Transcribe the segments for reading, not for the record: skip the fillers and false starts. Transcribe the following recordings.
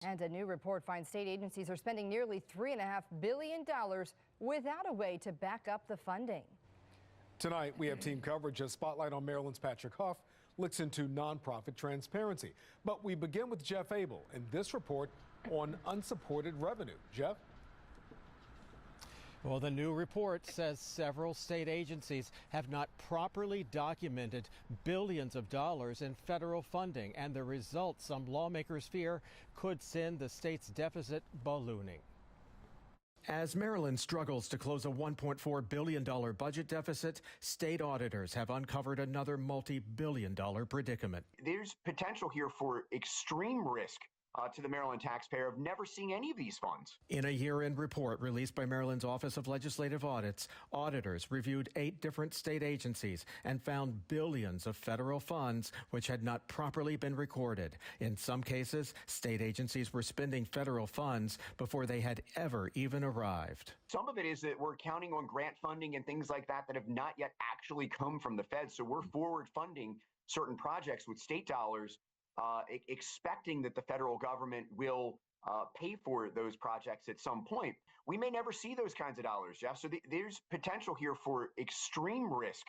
And a new report finds state agencies are spending nearly $3.5 billion without a way to back up the funding. Tonight, we have team coverage as Spotlight on Maryland's Patrick Huff looks into nonprofit transparency. But we begin with Jeff Abel in this report on unsupported revenue. Jeff? Well, the new report says several state agencies have not properly documented billions of dollars in federal funding, and the result, some lawmakers fear, could send the state's deficit ballooning. As Maryland struggles to close a $1.4 billion budget deficit, state auditors have uncovered another multi-billion-dollar predicament. There's potential here for extreme risk to the Maryland taxpayer of never seeing any of these funds. In a year-end report released by Maryland's Office of Legislative Audits, auditors reviewed 8 different state agencies and found billions of federal funds which had not properly been recorded. In some cases, state agencies were spending federal funds before they had ever even arrived. Some of it is that we're counting on grant funding and things like that that have not yet actually come from the feds. So we're forward funding certain projects with state dollars, expecting that the federal government will pay for those projects at some point. We may never see those kinds of dollars, Jeff. So there's potential here for extreme risk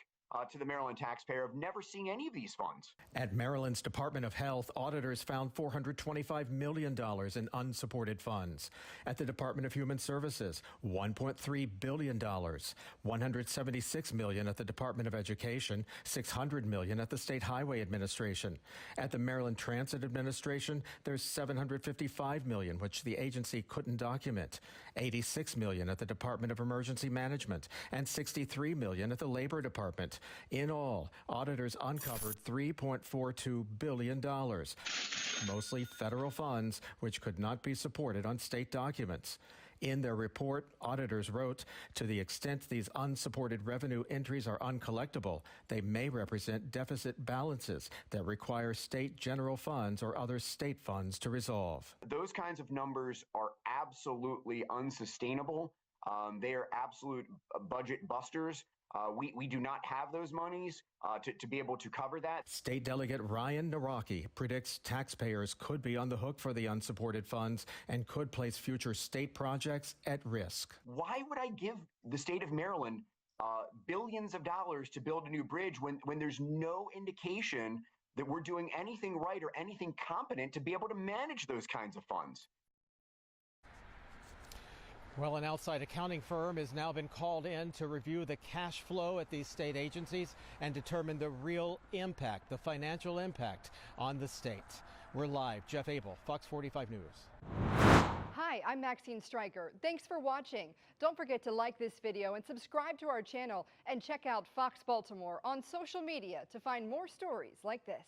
to the Maryland taxpayer of never seeing any of these funds. At Maryland's Department of Health, auditors found $425 million in unsupported funds. At the Department of Human Services, $1.3 billion, $176 million at the Department of Education, $600 million at the State Highway Administration. At the Maryland Transit Administration, there's $755 million, which the agency couldn't document, $86 million at the Department of Emergency Management, and $63 million at the Labor Department. In all, auditors uncovered $3.42 billion, mostly federal funds, which could not be supported on state documents. In their report, auditors wrote, to the extent these unsupported revenue entries are uncollectible, they may represent deficit balances that require state general funds or other state funds to resolve. Those kinds of numbers are absolutely unsustainable. They are absolute budget busters. We do not have those monies to be able to cover that. State Delegate Ryan Naraki predicts taxpayers could be on the hook for the unsupported funds and could place future state projects at risk. Why would I give the state of Maryland billions of dollars to build a new bridge when there's no indication that we're doing anything right or anything competent to be able to manage those kinds of funds? Well, an outside accounting firm has now been called in to review the cash flow at these state agencies and determine the real impact, the financial impact on the state. We're live. Jeff Abel, Fox 45 News. Hi, I'm Maxine Stryker. Thanks for watching. Don't forget to like this video and subscribe to our channel, and check out Fox Baltimore on social media to find more stories like this.